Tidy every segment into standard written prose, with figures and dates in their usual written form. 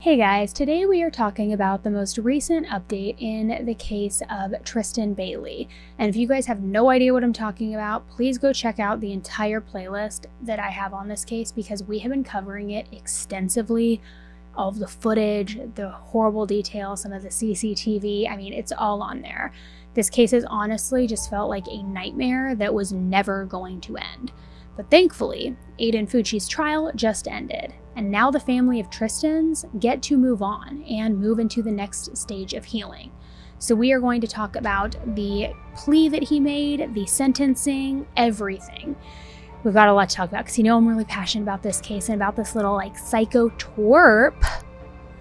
Hey guys, today we are talking about the most recent update in the case of Tristyn Bailey. And if you guys have no idea what I'm talking about, please go check out the entire playlist that I have on this case because we have been covering it extensively. All of the footage, the horrible details, some of the CCTV, I mean, it's all on there. This case has honestly just felt like a nightmare that was never going to end. But thankfully, Aiden Fucci's trial just ended, and now the family of Tristyn's get to move on and move into the next stage of healing. So we are going to talk about the plea that he made, the sentencing, everything. We've got a lot to talk about because you know I'm really passionate about this case and about this little psycho twerp.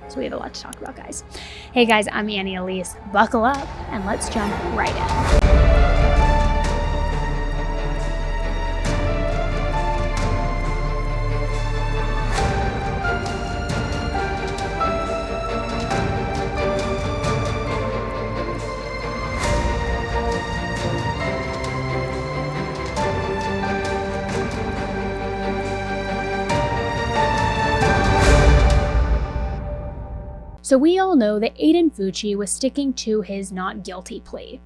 So we have a lot to talk about, guys. Hey guys, I'm Elise. Buckle up and let's jump right in. So we all know that Aiden Fucci was sticking to his not guilty plea.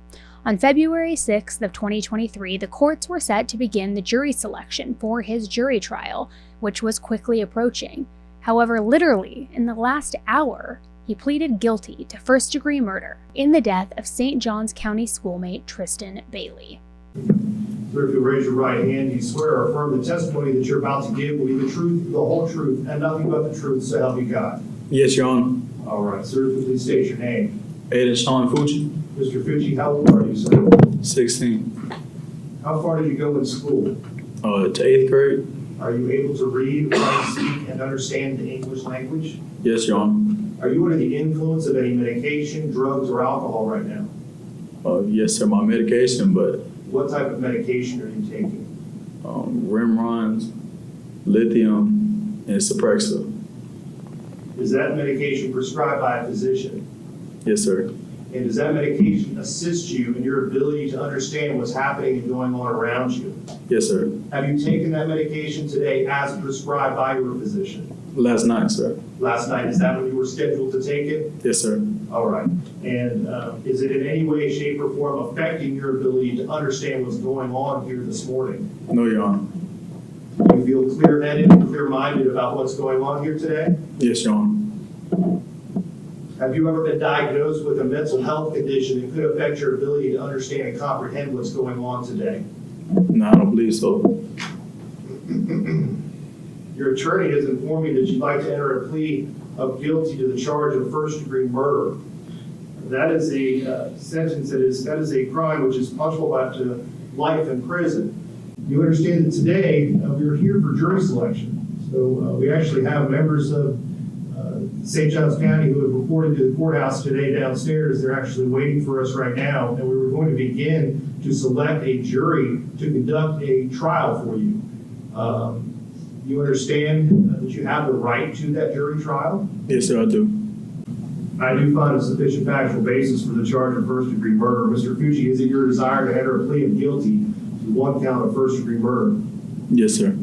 On February 6th of 2023, the courts were set to begin the jury selection for his jury trial, which was quickly approaching. However, literally in the last hour, he pleaded guilty to first-degree murder in the death of St. Johns County schoolmate Tristyn Bailey. Sir, if you raise your right hand, you swear or affirm the testimony that you're about to give will be the truth, the whole truth, and nothing but the truth, so help you God. Yes, Your Honor. All right, sir, please state your name. Aiden Fucci. Mr. Fucci, how old are you, sir? 16. How far did you go in school? To 8th grade. Are you able to read, write, speak, and understand the English language? Yes, Your Honor. Are you under the influence of any medication, drugs, or alcohol right now? Yes, sir, my medication, but What type of medication are you taking? REMORSE, lithium, and Suppressor. Is that medication prescribed by a physician? Yes, sir. And does that medication assist you in your ability to understand what's happening and going on around you? Yes, sir. Have you taken that medication today as prescribed by your physician? Last night, sir. Last night, is that when you were scheduled to take it? Yes, sir. All right. And is it in any way, shape, or form affecting your ability to understand what's going on here this morning? No, Your Honor. Do you feel clear-headed and clear-minded about what's going on here today? Yes, Your Honor. Have you ever been diagnosed with a mental health condition that could affect your ability to understand and comprehend what's going on today? No, I don't believe so. Your attorney has informed me that you'd like to enter a plea of guilty to the charge of first-degree murder. That is a sentence that is a crime which is punishable by up to life in prison. You understand that today we are here for jury selection. So we actually have members of St. Johns County who have reported to the courthouse today downstairs. They're actually waiting for us right now, and we were going to begin to select a jury to conduct a trial for you. You understand that you have the right to that jury trial? Yes, sir, I do. I do find a sufficient factual basis for the charge of first-degree murder. Mr. Fucci, is it your desire to enter a plea of guilty to one count of first-degree murder? Yes, sir.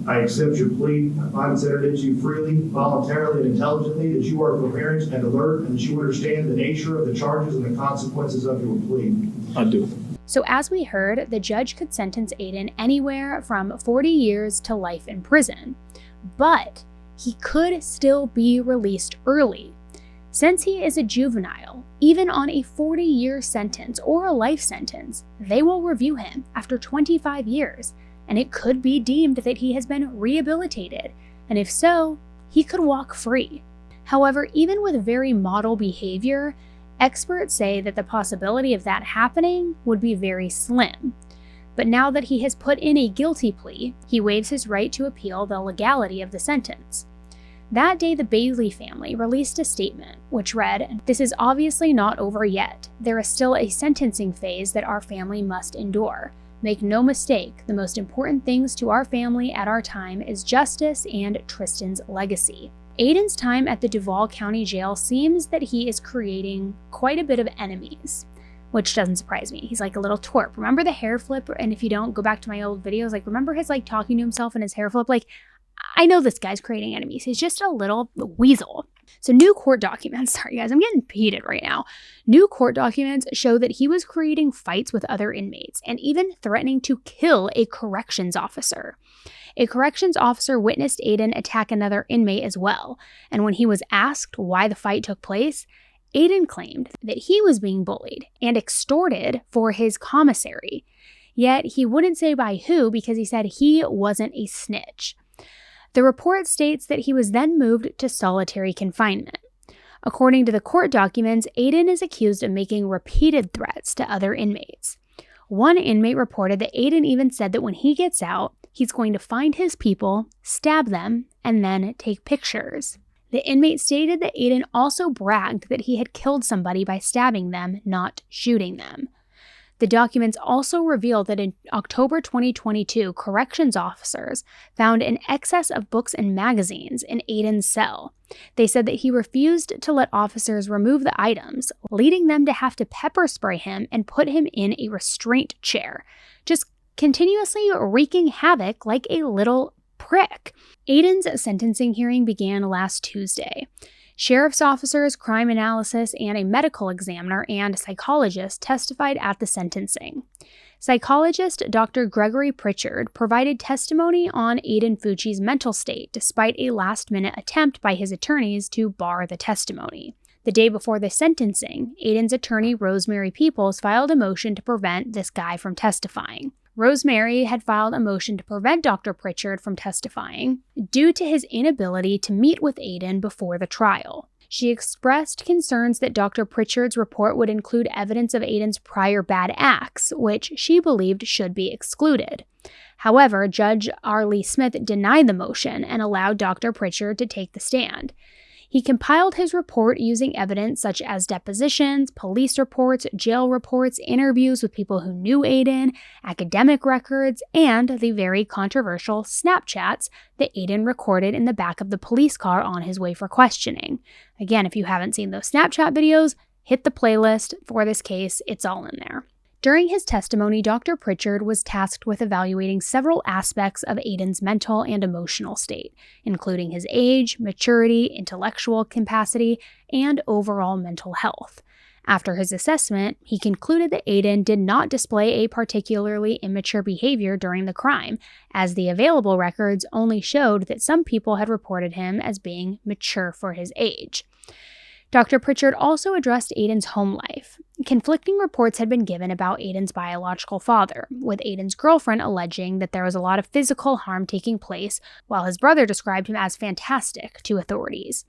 I accept your plea. I find it's entered into freely, voluntarily, and intelligently, that you are coherent and alert, and that you understand the nature of the charges and the consequences of your plea. I do. So as we heard, the judge could sentence Aiden anywhere from 40 years to life in prison, but he could still be released early. Since he is a juvenile, even on a 40-year sentence or a life sentence, they will review him after 25 years, and it could be deemed that he has been rehabilitated, and if so, he could walk free. However, even with very model behavior, experts say that the possibility of that happening would be very slim. But now that he has put in a guilty plea, he waives his right to appeal the legality of the sentence. That day, the Bailey family released a statement which read, "This is obviously not over yet. There is still a sentencing phase that our family must endure. Make no mistake, the most important things to our family at our time is justice and Tristyn's legacy." Aiden's time at the Duval County Jail seems that he is creating quite a bit of enemies, which doesn't surprise me. He's like a little twerp. Remember the hair flip? And if you don't, go back to my old videos. Remember his talking to himself and his hair flip? I know this guy's creating enemies. He's just a little weasel. So new court documents, sorry guys, I'm getting heated right now. New court documents show that he was creating fights with other inmates and even threatening to kill a corrections officer. A corrections officer witnessed Aiden attack another inmate as well, and when he was asked why the fight took place, Aiden claimed that he was being bullied and extorted for his commissary. Yet he wouldn't say by who because he said he wasn't a snitch. The report states that he was then moved to solitary confinement. According to the court documents, Aiden is accused of making repeated threats to other inmates. One inmate reported that Aiden even said that when he gets out, he's going to find his people, stab them, and then take pictures. The inmate stated that Aiden also bragged that he had killed somebody by stabbing them, not shooting them. The documents also revealed that in October 2022, corrections officers found an excess of books and magazines in Aiden's cell. They said that he refused to let officers remove the items, leading them to have to pepper spray him and put him in a restraint chair, just continuously wreaking havoc like a little prick. Aiden's sentencing hearing began last Tuesday. Sheriff's officers, crime analysis, and a medical examiner and psychologist testified at the sentencing. Psychologist Dr. Gregory Pritchard provided testimony on Aiden Fucci's mental state despite a last-minute attempt by his attorneys to bar the testimony. The day before the sentencing, Aiden's attorney Rosemary Peoples filed a motion to prevent this guy from testifying. Rosemary had filed a motion to prevent Dr. Pritchard from testifying due to his inability to meet with Aiden before the trial. She expressed concerns that Dr. Pritchard's report would include evidence of Aiden's prior bad acts, which she believed should be excluded. However, Judge R. Lee Smith denied the motion and allowed Dr. Pritchard to take the stand. He compiled his report using evidence such as depositions, police reports, jail reports, interviews with people who knew Aiden, academic records, and the very controversial Snapchats that Aiden recorded in the back of the police car on his way for questioning. Again, if you haven't seen those Snapchat videos, hit the playlist for this case, it's all in there. During his testimony, Dr. Pritchard was tasked with evaluating several aspects of Aiden's mental and emotional state, including his age, maturity, intellectual capacity, and overall mental health. After his assessment, he concluded that Aiden did not display a particularly immature behavior during the crime, as the available records only showed that some people had reported him as being mature for his age. Dr. Pritchard also addressed Aiden's home life. Conflicting reports had been given about Aiden's biological father, with Aiden's girlfriend alleging that there was a lot of physical harm taking place, while his brother described him as fantastic to authorities.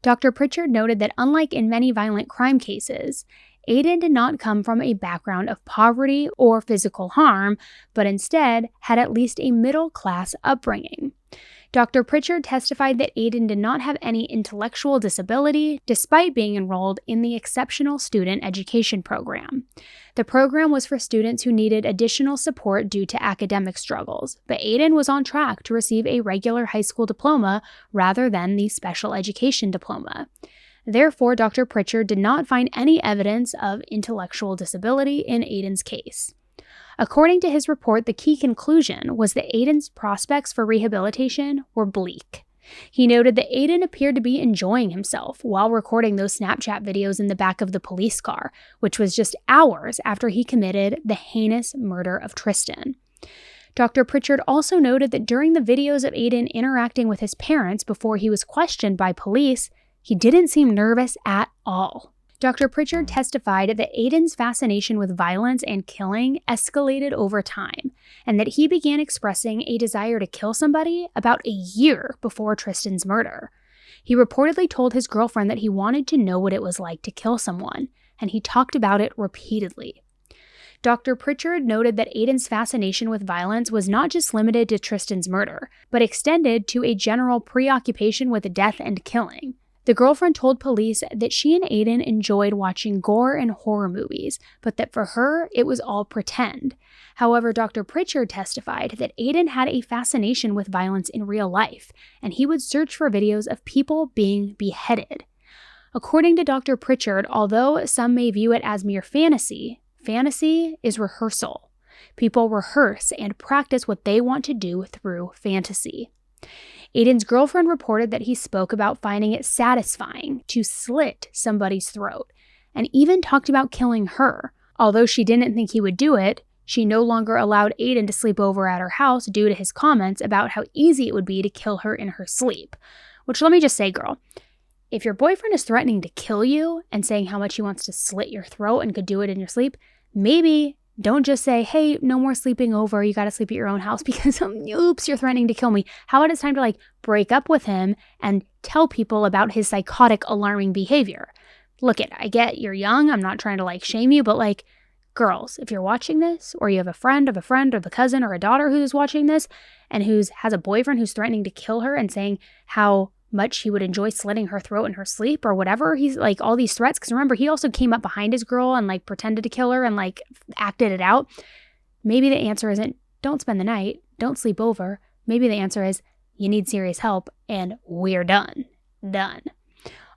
Dr. Pritchard noted that unlike in many violent crime cases, Aiden did not come from a background of poverty or physical harm, but instead had at least a middle-class upbringing. Dr. Pritchard testified that Aiden did not have any intellectual disability, despite being enrolled in the Exceptional Student Education Program. The program was for students who needed additional support due to academic struggles, but Aiden was on track to receive a regular high school diploma rather than the special education diploma. Therefore, Dr. Pritchard did not find any evidence of intellectual disability in Aiden's case. According to his report, the key conclusion was that Aiden's prospects for rehabilitation were bleak. He noted that Aiden appeared to be enjoying himself while recording those Snapchat videos in the back of the police car, which was just hours after he committed the heinous murder of Tristyn. Dr. Pritchard also noted that during the videos of Aiden interacting with his parents before he was questioned by police, he didn't seem nervous at all. Dr. Pritchard testified that Aiden's fascination with violence and killing escalated over time, and that he began expressing a desire to kill somebody about a year before Tristyn's murder. He reportedly told his girlfriend that he wanted to know what it was like to kill someone, and he talked about it repeatedly. Dr. Pritchard noted that Aiden's fascination with violence was not just limited to Tristyn's murder, but extended to a general preoccupation with death and killing. The girlfriend told police that she and Aiden enjoyed watching gore and horror movies, but that for her, it was all pretend. However, Dr. Pritchard testified that Aiden had a fascination with violence in real life, and he would search for videos of people being beheaded. According to Dr. Pritchard, although some may view it as mere fantasy, fantasy is rehearsal. People rehearse and practice what they want to do through fantasy. Aiden's girlfriend reported that he spoke about finding it satisfying to slit somebody's throat, and even talked about killing her. Although she didn't think he would do it, she no longer allowed Aiden to sleep over at her house due to his comments about how easy it would be to kill her in her sleep. Which, let me just say, girl, if your boyfriend is threatening to kill you and saying how much he wants to slit your throat and could do it in your sleep, maybe don't just say, hey, no more sleeping over, you gotta sleep at your own house because, oops, you're threatening to kill me. How about it's time to break up with him and tell people about his psychotic, alarming behavior? Look I get you're young, I'm not trying to shame you, but girls, if you're watching this, or you have a friend of a cousin or a daughter who's watching this and has a boyfriend who's threatening to kill her and saying how much he would enjoy slitting her throat in her sleep or whatever, he's all these threats, because remember, he also came up behind his girl and pretended to kill her and acted it out. Maybe the answer isn't don't spend the night, don't sleep over. Maybe the answer is you need serious help and we're done.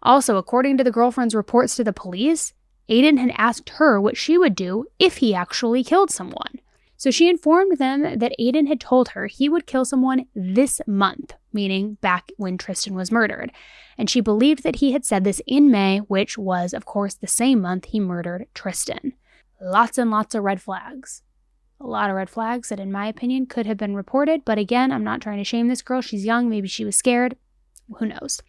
Also, according to the girlfriend's reports to the police, Aiden had asked her what she would do if he actually killed someone. So she informed them that Aiden had told her he would kill someone this month, meaning back when Tristyn was murdered. And she believed that he had said this in May, which was, of course, the same month he murdered Tristyn. Lots and lots of red flags. A lot of red flags that, in my opinion, could have been reported. But again, I'm not trying to shame this girl. She's young. Maybe she was scared. Who knows?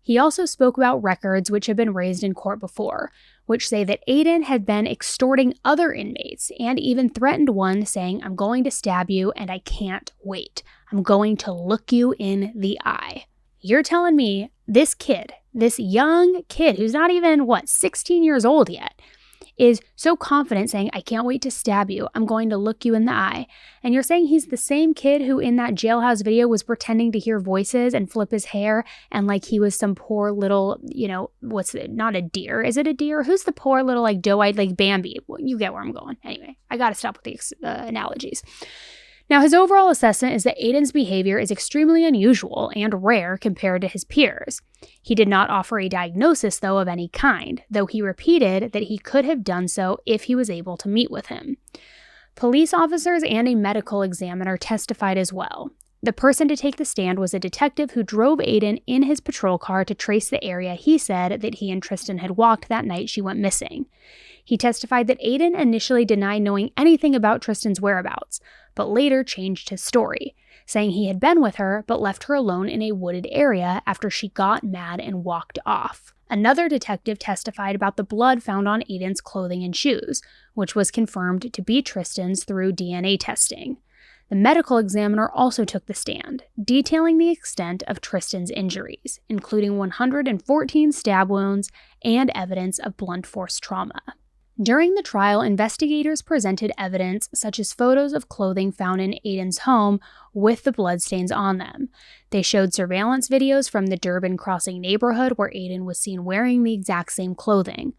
He also spoke about records which had been raised in court before, which say that Aiden had been extorting other inmates and even threatened one, saying, I'm going to stab you and I can't wait. I'm going to look you in the eye. You're telling me this kid, this young kid who's not even, 16 years old yet, is so confident saying, I can't wait to stab you. I'm going to look you in the eye. And you're saying he's the same kid who in that jailhouse video was pretending to hear voices and flip his hair and he was some poor little, not a deer. Is it a deer? Who's the poor little doe-eyed Bambi? Well, you get where I'm going. Anyway, I got to stop with the analogies. Now, his overall assessment is that Aiden's behavior is extremely unusual and rare compared to his peers. He did not offer a diagnosis, though, of any kind, though he repeated that he could have done so if he was able to meet with him. Police officers and a medical examiner testified as well. The person to take the stand was a detective who drove Aiden in his patrol car to trace the area he said that he and Tristyn had walked that night she went missing. He testified that Aiden initially denied knowing anything about Tristyn's whereabouts, but later changed his story, saying he had been with her but left her alone in a wooded area after she got mad and walked off. Another detective testified about the blood found on Aiden's clothing and shoes, which was confirmed to be Tristyn's through DNA testing. The medical examiner also took the stand, detailing the extent of Tristyn's injuries, including 114 stab wounds and evidence of blunt force trauma. During the trial, investigators presented evidence such as photos of clothing found in Aiden's home with the bloodstains on them. They showed surveillance videos from the Durban Crossing neighborhood where Aiden was seen wearing the exact same clothing.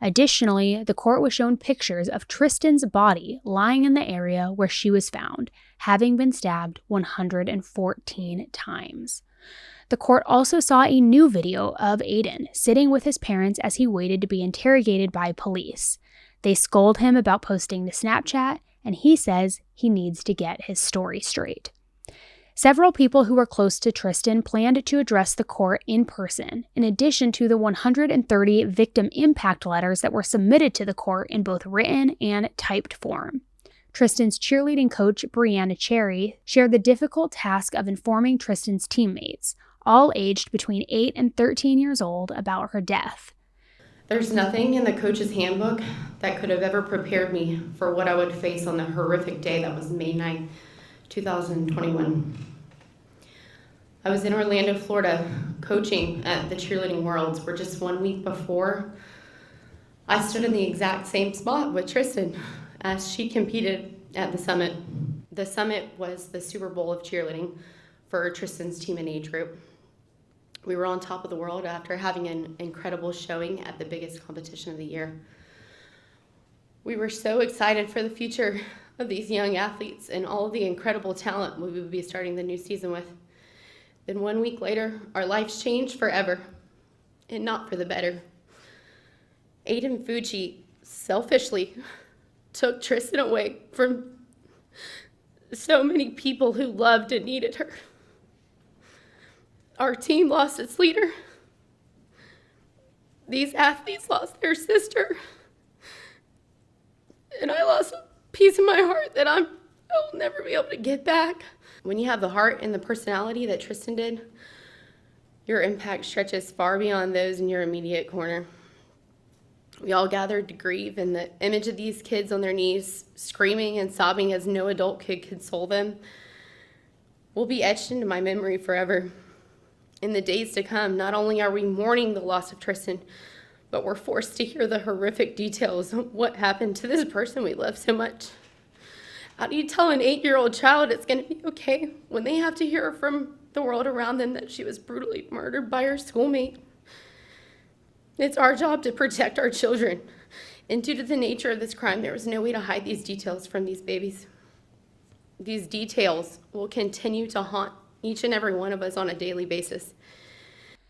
Additionally, the court was shown pictures of Tristyn's body lying in the area where she was found, having been stabbed 114 times. The court also saw a new video of Aiden sitting with his parents as he waited to be interrogated by police. They scold him about posting to Snapchat, and he says he needs to get his story straight. Several people who were close to Tristyn planned to address the court in person, in addition to the 130 victim impact letters that were submitted to the court in both written and typed form. Tristyn's cheerleading coach, Brianna Cherry, shared the difficult task of informing Tristyn's teammates, all aged between 8 and 13 years old, about her death. There's nothing in the coach's handbook that could have ever prepared me for what I would face on the horrific day that was May 9th, 2021. I was in Orlando, Florida, coaching at the Cheerleading Worlds, where just 1 week before, I stood in the exact same spot with Tristyn as she competed at the summit. The summit was the Super Bowl of cheerleading for Tristyn's team and age group. We were on top of the world after having an incredible showing at the biggest competition of the year. We were so excited for the future of these young athletes and all of the incredible talent we would be starting the new season with. Then 1 week later, our lives changed forever, and not for the better. Aiden Fucci selfishly took Tristyn away from so many people who loved and needed her. Our team lost its leader. These athletes lost their sister. And I lost a piece of my heart that I will never be able to get back. When you have the heart and the personality that Tristyn did, your impact stretches far beyond those in your immediate corner. We all gathered to grieve, and the image of these kids on their knees, screaming and sobbing as no adult could console them, will be etched into my memory forever. In the days to come, not only are we mourning the loss of Tristyn, but we're forced to hear the horrific details of what happened to this person we love so much. How do you tell an 8-year-old child it's going to be okay when they have to hear from the world around them that she was brutally murdered by her schoolmate? It's our job to protect our children. And due to the nature of this crime, there was no way to hide these details from these babies. These details will continue to haunt each and every one of us on a daily basis.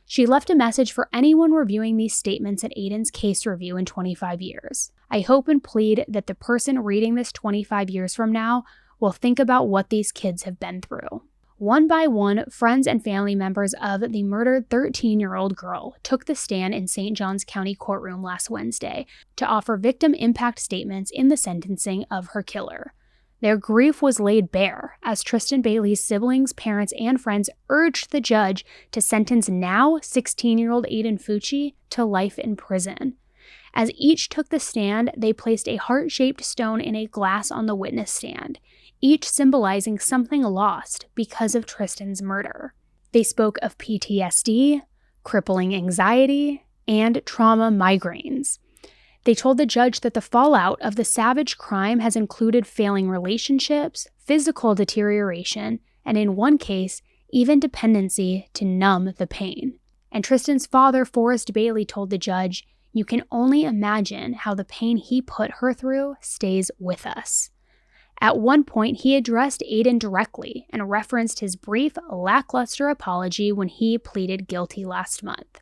She left a message for anyone reviewing these statements at Aiden's case review in 25 years. I hope and plead that the person reading this 25 years from now will think about what these kids have been through. One by one, friends and family members of the murdered 13-year-old girl took the stand in St. Johns County courtroom last Wednesday to offer victim impact statements in the sentencing of her killer. Their grief was laid bare as Tristyn Bailey's siblings, parents, and friends urged the judge to sentence now 16-year-old Aiden Fucci to life in prison. As each took the stand, they placed a heart-shaped stone in a glass on the witness stand, each symbolizing something lost because of Tristyn's murder. They spoke of PTSD, crippling anxiety, and trauma migraines. They told the judge that the fallout of the savage crime has included failing relationships, physical deterioration, and in one case, even dependency to numb the pain. And Tristyn's father, Forrest Bailey, told the judge, "You can only imagine how the pain he put her through stays with us." At one point, he addressed Aiden directly and referenced his brief, lackluster apology when he pleaded guilty last month.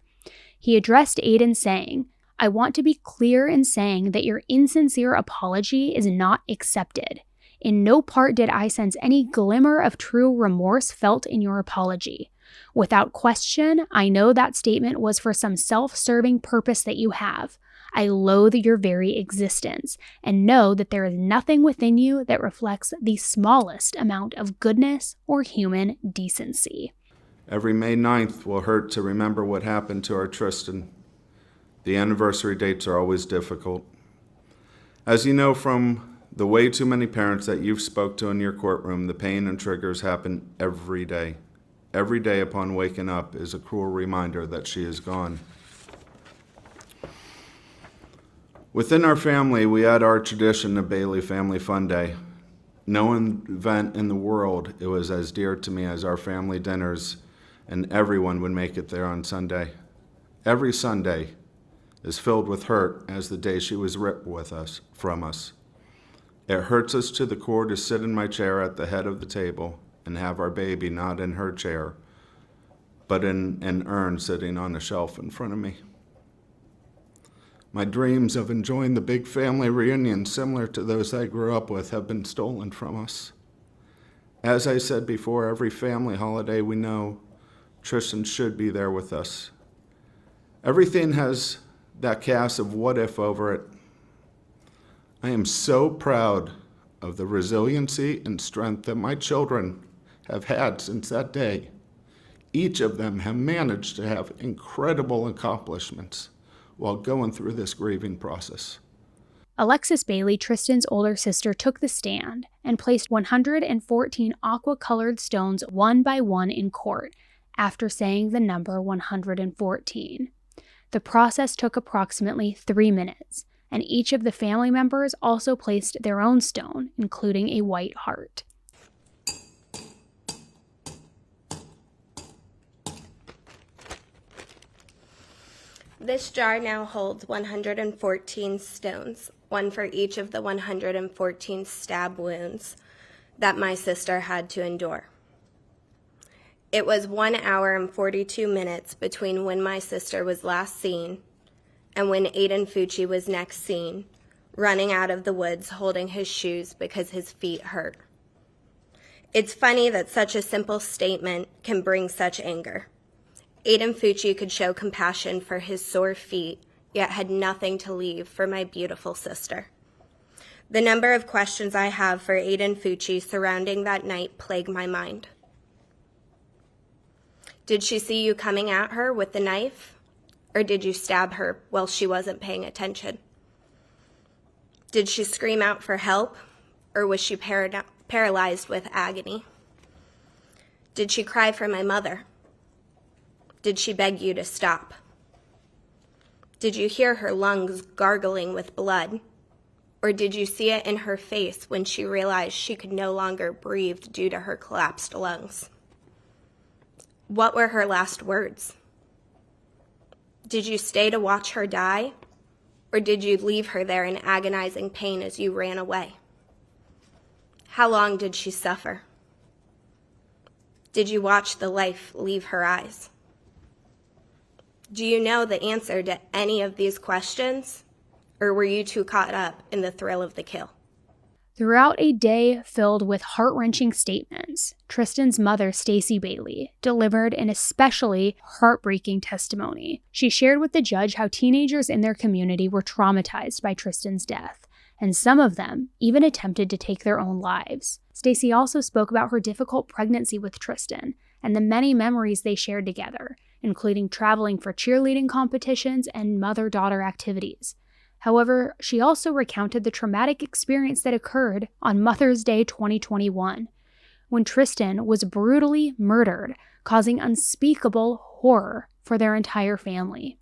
He addressed Aiden saying, "I want to be clear in saying that your insincere apology is not accepted. In no part did I sense any glimmer of true remorse felt in your apology. Without question, I know that statement was for some self-serving purpose that you have. I loathe your very existence and know that there is nothing within you that reflects the smallest amount of goodness or human decency." Every May 9th will hurt to remember what happened to our Tristyn. The anniversary dates are always difficult. As you know from the way too many parents that you've spoke to in your courtroom, the pain and triggers happen every day. Every day upon waking up is a cruel reminder that she is gone. Within our family, we had our tradition of Bailey Family Fun Day. No event in the world it was as dear to me as our family dinners, and everyone would make it there on Sunday. Every Sunday is filled with hurt as the day she was ripped from us. It hurts us to the core to sit in my chair at the head of the table and have our baby not in her chair, but in an urn sitting on a shelf in front of me. My dreams of enjoying the big family reunion similar to those I grew up with have been stolen from us. As I said before, every family holiday we know, Tristyn should be there with us. Everything has that cast of what if over it. I am so proud of the resiliency and strength that my children have had since that day. Each of them have managed to have incredible accomplishments while going through this grieving process. Alexis Bailey, Tristyn's older sister, took the stand and placed 114 aqua-colored stones one by one in court after saying the number 114. The process took approximately 3 minutes, and each of the family members also placed their own stone, including a white heart. This jar now holds 114 stones, one for each of the 114 stab wounds that my sister had to endure. It was 1 hour and 42 minutes between when my sister was last seen and when Aiden Fucci was next seen, running out of the woods holding his shoes because his feet hurt. It's funny that such a simple statement can bring such anger. Aiden Fucci could show compassion for his sore feet, yet had nothing to leave for my beautiful sister. The number of questions I have for Aiden Fucci surrounding that night plague my mind. Did she see you coming at her with the knife? Or did you stab her while she wasn't paying attention? Did she scream out for help? Or was she paralyzed with agony? Did she cry for my mother? Did she beg you to stop? Did you hear her lungs gargling with blood? Or did you see it in her face when she realized she could no longer breathe due to her collapsed lungs? What were her last words? Did you stay to watch her die? Or did you leave her there in agonizing pain as you ran away? How long did she suffer? Did you watch the life leave her eyes? Do you know the answer to any of these questions? Or were you too caught up in the thrill of the kill? Throughout a day filled with heart-wrenching statements, Tristyn's mother, Stacey Bailey, delivered an especially heartbreaking testimony. She shared with the judge how teenagers in their community were traumatized by Tristyn's death, and some of them even attempted to take their own lives. Stacey also spoke about her difficult pregnancy with Tristyn and the many memories they shared together, including traveling for cheerleading competitions and mother-daughter activities. However, she also recounted the traumatic experience that occurred on Mother's Day 2021, when Tristyn was brutally murdered, causing unspeakable horror for their entire family.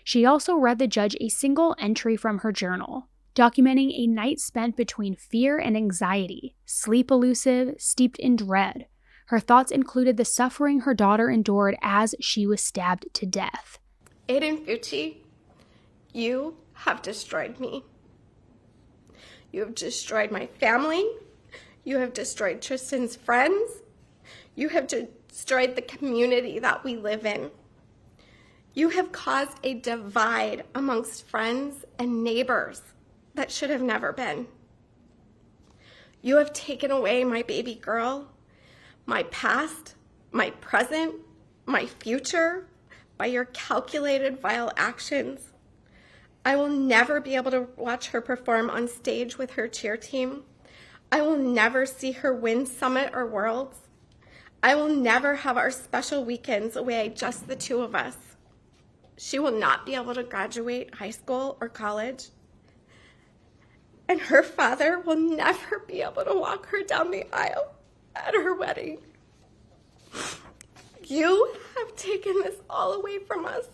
She also read the judge a single entry from her journal, documenting a night spent between fear and anxiety, sleep elusive, steeped in dread. Her thoughts included the suffering her daughter endured as she was stabbed to death. Aiden Fucci, you have destroyed me. You have destroyed my family. You have destroyed Tristyn's friends. You have destroyed the community that we live in. You have caused a divide amongst friends and neighbors that should have never been. You have taken away my baby girl, my past, my present, my future, by your calculated, vile actions. I will never be able to watch her perform on stage with her cheer team. I will never see her win Summit or Worlds. I will never have our special weekends away, just the two of us. She will not be able to graduate high school or college. And her father will never be able to walk her down the aisle at her wedding. You have taken this all away from us.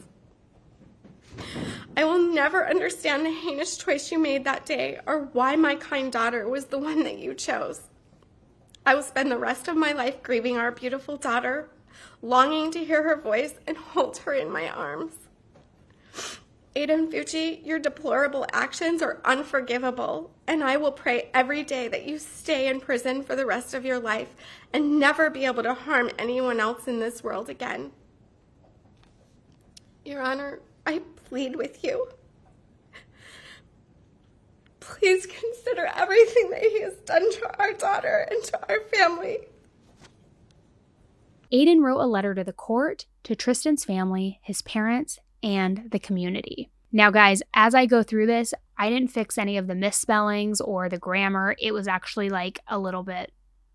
I will never understand the heinous choice you made that day or why my kind daughter was the one that you chose. I will spend the rest of my life grieving our beautiful daughter, longing to hear her voice and hold her in my arms. Aiden Fucci, your deplorable actions are unforgivable, and I will pray every day that you stay in prison for the rest of your life and never be able to harm anyone else in this world again. Your Honor, I plead with you. Please consider everything that he has done to our daughter and to our family. Aiden wrote a letter to the court, to Tristyn's family, his parents, and the community. Now, guys, as I go through this, I didn't fix any of the misspellings or the grammar. It was actually like a little bit,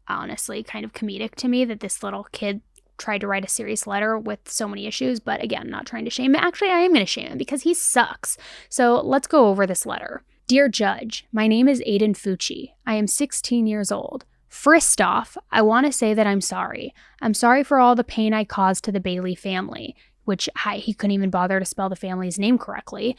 honestly, kind of comedic to me that this little kid tried to write a serious letter with so many issues. But again, not trying to shame him. Actually, I am going to shame him because he sucks. So let's go over this letter. Dear Judge, my name is Aiden Fucci. I am 16 years old. First off, I want to say that I'm sorry. I'm sorry for all the pain I caused to the Bailey family, which he couldn't even bother to spell the family's name correctly.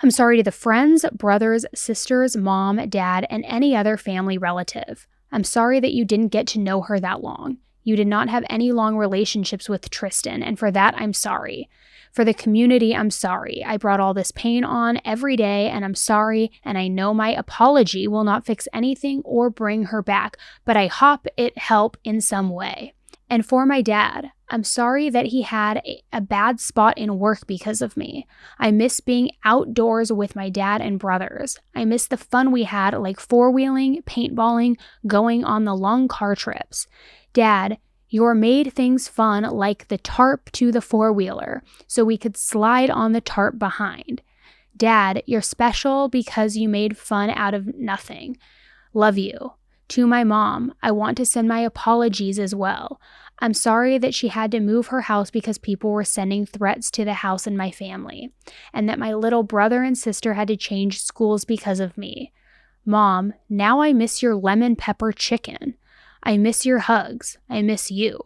I'm sorry to the friends, brothers, sisters, mom, dad, and any other family relative. I'm sorry that you didn't get to know her that long. You did not have any long relationships with Tristyn, and for that, I'm sorry. For the community, I'm sorry. I brought all this pain on every day, and I'm sorry, and I know my apology will not fix anything or bring her back, but I hope it help in some way. And for my dad, I'm sorry that he had a bad spot in work because of me. I miss being outdoors with my dad and brothers. I miss the fun we had, like four-wheeling, paintballing, going on the long car trips. Dad, Your made things fun like the tarp to the four-wheeler, so we could slide on the tarp behind. Dad, you're special because you made fun out of nothing. Love you. To my mom, I want to send my apologies as well. I'm sorry that she had to move her house because people were sending threats to the house and my family, and that my little brother and sister had to change schools because of me. Mom, now I miss your lemon pepper chicken. I miss your hugs. I miss you.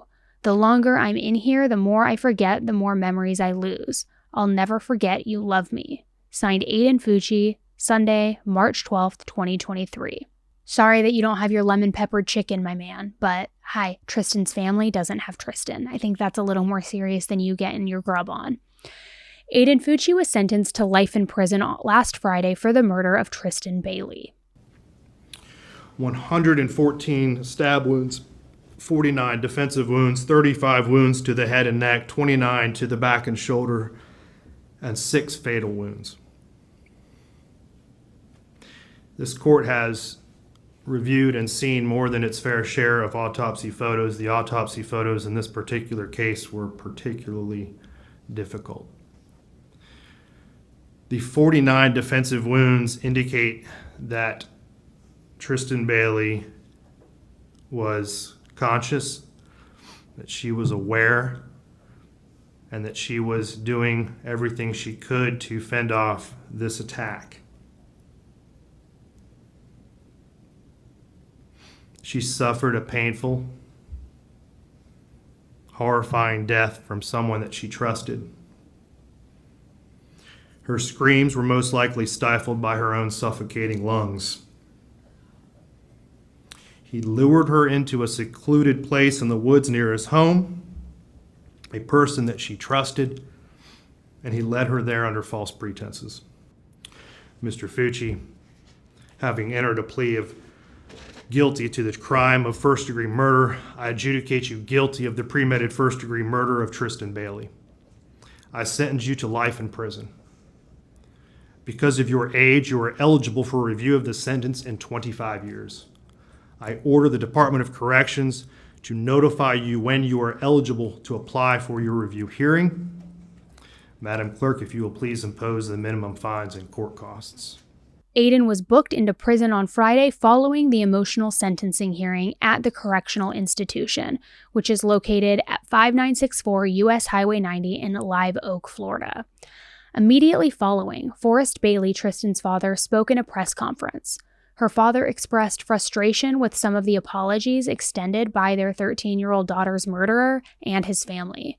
The longer I'm in here, the more I forget, the more memories I lose. I'll never forget you love me. Signed, Aiden Fucci, Sunday, March 12th, 2023. Sorry that you don't have your lemon peppered chicken, my man, but hi, Tristyn's family doesn't have Tristyn. I think that's a little more serious than you getting your grub on. Aiden Fucci was sentenced to life in prison last Friday for the murder of Tristyn Bailey. 114 stab wounds, 49 defensive wounds, 35 wounds to the head and neck, 29 to the back and shoulder, and 6 fatal wounds. This court has reviewed and seen more than its fair share of autopsy photos. The autopsy photos in this particular case were particularly difficult. The 49 defensive wounds indicate that Tristyn Bailey was conscious, that she was aware, and that she was doing everything she could to fend off this attack. She suffered a painful, horrifying death from someone that she trusted. Her screams were most likely stifled by her own suffocating lungs. He lured her into a secluded place in the woods near his home, a person that she trusted, and he led her there under false pretenses. Mr. Fucci, having entered a plea of guilty to the crime of first-degree murder, I adjudicate you guilty of the premeditated first-degree murder of Tristyn Bailey. I sentence you to life in prison. Because of your age, you are eligible for review of the sentence in 25 years. I order the Department of Corrections to notify you when you are eligible to apply for your review hearing. Madam Clerk, if you will please impose the minimum fines and court costs. Aiden was booked into prison on Friday following the emotional sentencing hearing at the correctional institution, which is located at 5964 U.S. Highway 90 in Live Oak, Florida. Immediately following, Forrest Bailey, Tristyn's father, spoke in a press conference. Her father expressed frustration with some of the apologies extended by their 13-year-old daughter's murderer and his family.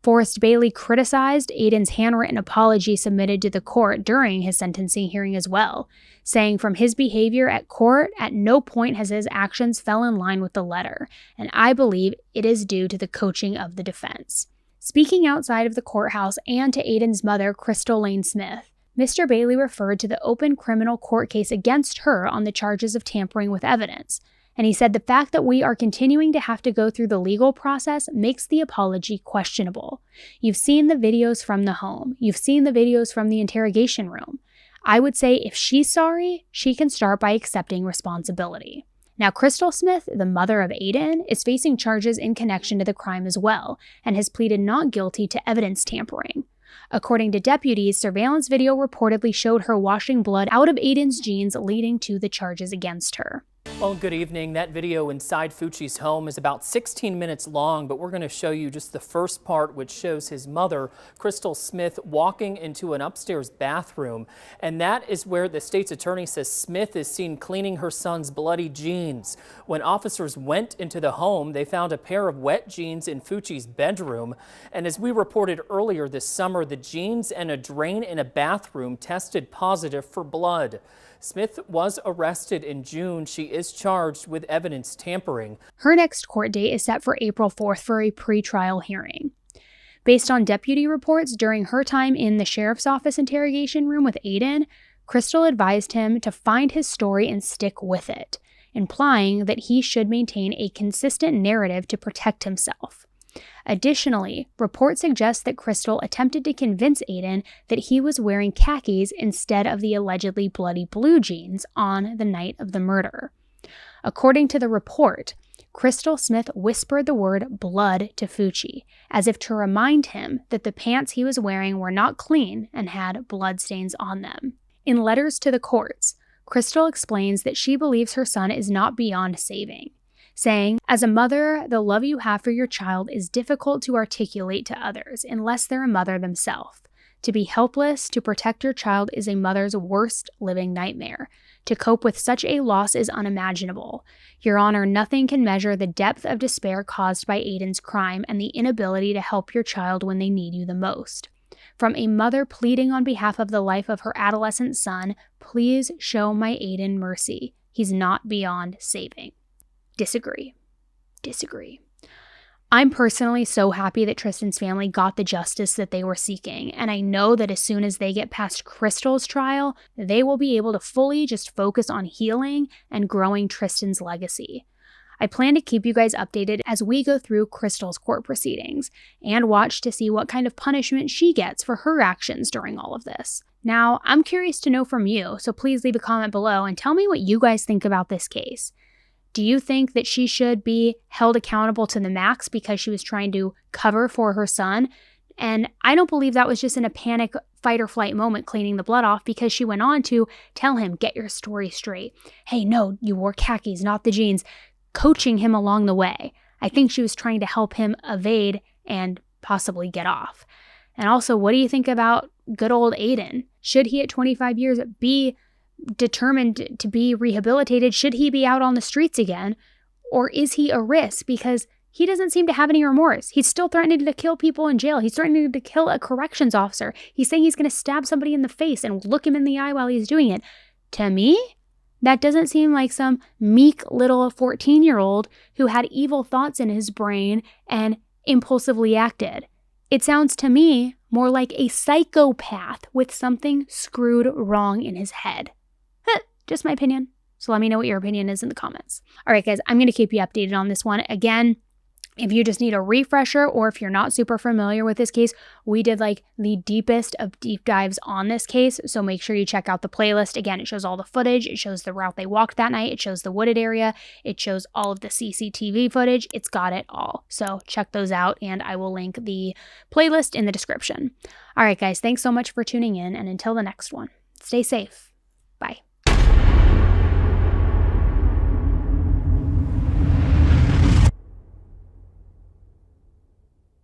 Forrest Bailey criticized Aiden's handwritten apology submitted to the court during his sentencing hearing as well, saying from his behavior at court, at no point has his actions fell in line with the letter, and I believe it is due to the coaching of the defense. Speaking outside of the courthouse and to Aiden's mother, Crystal Lane Smith, Mr. Bailey referred to the open criminal court case against her on the charges of tampering with evidence, and he said the fact that we are continuing to have to go through the legal process makes the apology questionable. You've seen the videos from the home. You've seen the videos from the interrogation room. I would say if she's sorry, she can start by accepting responsibility. Now, Crystal Smith, the mother of Aiden, is facing charges in connection to the crime as well, and has pleaded not guilty to evidence tampering. According to deputies, surveillance video reportedly showed her washing blood out of Aiden's jeans, leading to the charges against her. Well, good evening. That video inside Fucci's home is about 16 minutes long, but we're going to show you just the first part, which shows his mother, Crystal Smith, walking into an upstairs bathroom. And that is where the state's attorney says Smith is seen cleaning her son's bloody jeans. When officers went into the home, they found a pair of wet jeans in Fucci's bedroom. And as we reported earlier this summer, the jeans and a drain in a bathroom tested positive for blood. Smith was arrested in June. She is charged with evidence tampering. Her next court date is set for April 4th for a pretrial hearing. Based on deputy reports during her time in the sheriff's office interrogation room with Aiden, Crystal advised him to find his story and stick with it, implying that he should maintain a consistent narrative to protect himself. Additionally, reports suggest that Crystal attempted to convince Aiden that he was wearing khakis instead of the allegedly bloody blue jeans on the night of the murder. According to the report, Crystal Smith whispered the word blood to Fucci, as if to remind him that the pants he was wearing were not clean and had bloodstains on them. In letters to the courts, Crystal explains that she believes her son is not beyond saving, saying, "As a mother, the love you have for your child is difficult to articulate to others unless they're a mother themselves. To be helpless to protect your child is a mother's worst living nightmare. To cope with such a loss is unimaginable. Your Honor, nothing can measure the depth of despair caused by Aiden's crime and the inability to help your child when they need you the most. From a mother pleading on behalf of the life of her adolescent son, please show my Aiden mercy. He's not beyond saving." Disagree. I'm personally so happy that Tristyn's family got the justice that they were seeking, and I know that as soon as they get past Crystal's trial, they will be able to fully just focus on healing and growing Tristyn's legacy. I plan to keep you guys updated as we go through Crystal's court proceedings and watch to see what kind of punishment she gets for her actions during all of this. Now, I'm curious to know from you, so please leave a comment below and tell me what you guys think about this case. Do you think that she should be held accountable to the max because she was trying to cover for her son? And I don't believe that was just in a panic fight or flight moment cleaning the blood off, because she went on to tell him, get your story straight. Hey, no, you wore khakis, not the jeans, coaching him along the way. I think she was trying to help him evade and possibly get off. And also, what do you think about good old Aiden? Should he at 25 years be determined to be rehabilitated? Should he be out on the streets again? Or is he a risk? Because he doesn't seem to have any remorse. He's still threatening to kill people in jail. He's threatening to kill a corrections officer. He's saying he's going to stab somebody in the face and look him in the eye while he's doing it. To me, that doesn't seem like some meek little 14-year-old who had evil thoughts in his brain and impulsively acted. It sounds to me more like a psychopath with something screwed wrong in his head. Just my opinion. So let me know what your opinion is in the comments. All right, guys, I'm going to keep you updated on this one. Again, if you just need a refresher or if you're not super familiar with this case, we did like the deepest of deep dives on this case. So make sure you check out the playlist. Again, it shows all the footage. It shows the route they walked that night. It shows the wooded area. It shows all of the CCTV footage. It's got it all. So check those out, and I will link the playlist in the description. All right, guys, thanks so much for tuning in. And until the next one, stay safe. Bye.